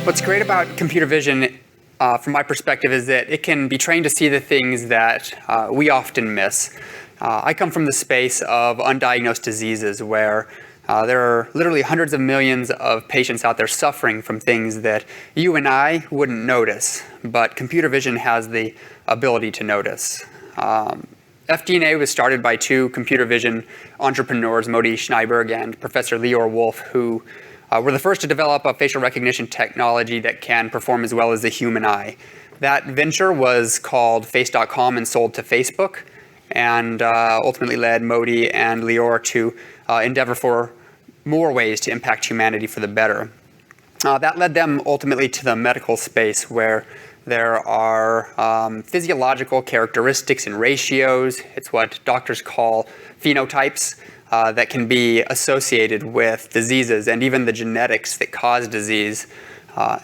What's great about computer vision, from my perspective, is that it can be trained to see the things that we often miss. I come from the space of undiagnosed diseases where there are literally hundreds of millions of patients out there suffering from things that you and I wouldn't notice, but computer vision has the ability to notice. FDNA was started by two computer vision entrepreneurs, Moti Schneiberg and Professor Lior Wolf, who were the first to develop a facial recognition technology that can perform as well as the human eye. That venture was called Face.com and sold to Facebook, and ultimately led Moti and Lior to endeavor for more ways to impact humanity for the better. That led them ultimately to the medical space, where there are physiological characteristics and ratios. It's what doctors call phenotypes that can be associated with diseases and even the genetics that cause disease.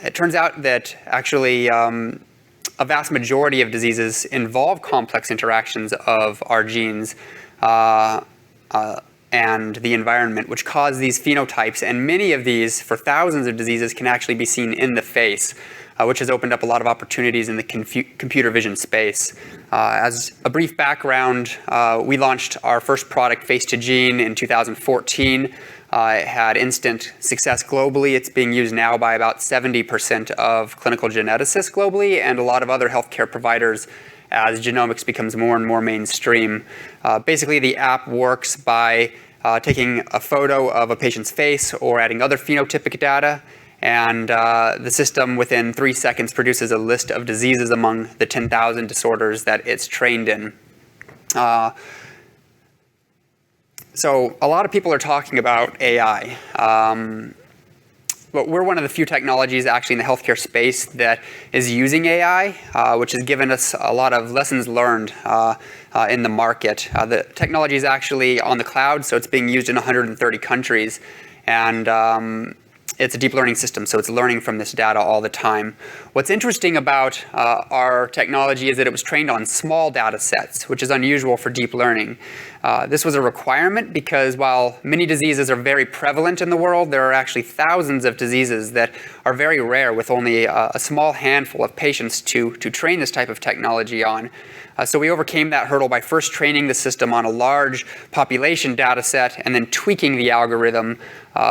It turns out that actually a vast majority of diseases involve complex interactions of our genes and the environment, which cause these phenotypes. And many of these, for thousands of diseases, can actually be seen in the face, which has opened up a lot of opportunities in the computer vision space. As a brief background, we launched our first product, Face2Gene, in 2014. It had instant success globally. It's being used now by about 70% of clinical geneticists globally and a lot of other healthcare providers as genomics becomes more and more mainstream. Basically, the app works by taking a photo of a patient's face or adding other phenotypic data, and the system within 3 seconds produces a list of diseases among the 10,000 disorders that it's trained in. So a lot of people are talking about AI. But we're one of the few technologies actually in the healthcare space that is using AI, which has given us a lot of lessons learned in the market. The technology is actually on the cloud, so it's being used in 130 countries. And it's a deep learning system, so it's learning from this data all the time. What's interesting about our technology is that it was trained on small data sets, which is unusual for deep learning. This was a requirement because while many diseases are very prevalent in the world, there are actually thousands of diseases that are very rare with only a small handful of patients to train this type of technology on. So we overcame that hurdle by first training the system on a large population data set and then tweaking the algorithm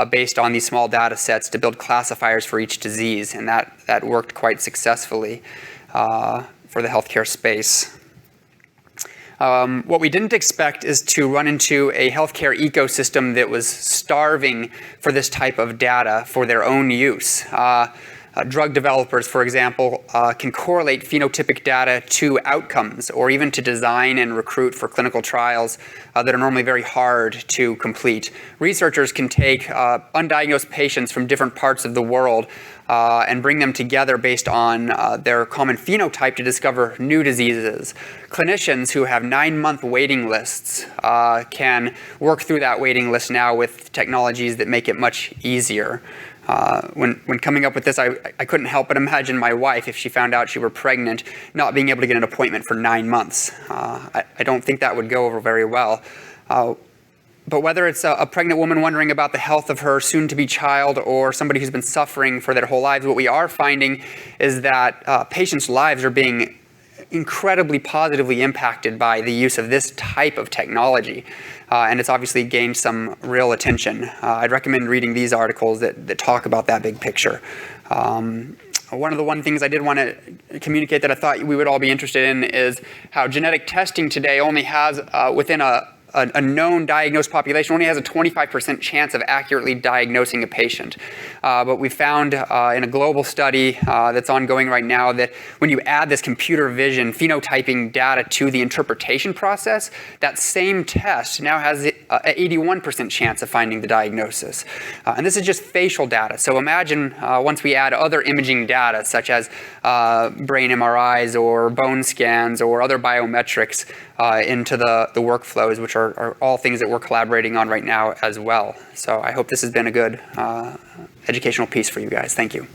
based on these small data sets to build classifiers for each disease. And that worked quite successfully for the healthcare space. What we didn't expect is to run into a healthcare ecosystem that was starving for this type of data for their own use. Drug developers, for example, can correlate phenotypic data to outcomes or even to design and recruit for clinical trials that are normally very hard to complete. Researchers can take undiagnosed patients from different parts of the world and bring them together based on their common phenotype to discover new diseases. Clinicians who have 9-month waiting lists can work through that waiting list now with technologies that make it much easier. When coming up with this, I couldn't help but imagine my wife, if she found out she were pregnant, not being able to get an appointment for 9 months. I don't think that would go over very well. But whether it's a pregnant woman wondering about the health of her soon-to-be child or somebody who's been suffering for their whole lives, what we are finding is that patients' lives are being incredibly positively impacted by the use of this type of technology. And it's obviously gained some real attention. I'd recommend reading these articles that talk about that big picture. One of the things I did want to communicate that I thought we would all be interested in is how genetic testing today only has, within a known diagnosed population, only has a 25% chance of accurately diagnosing a patient. But we found in a global study that's ongoing right now that when you add this computer vision phenotyping data to the interpretation process, that same test now has an 81% chance of finding the diagnosis. And this is just facial data. So imagine once we add other imaging data, such as brain MRIs or bone scans or other biometrics into the workflows, which are all things that we're collaborating on right now as well. So I hope this has been a good educational piece for you guys. Thank you.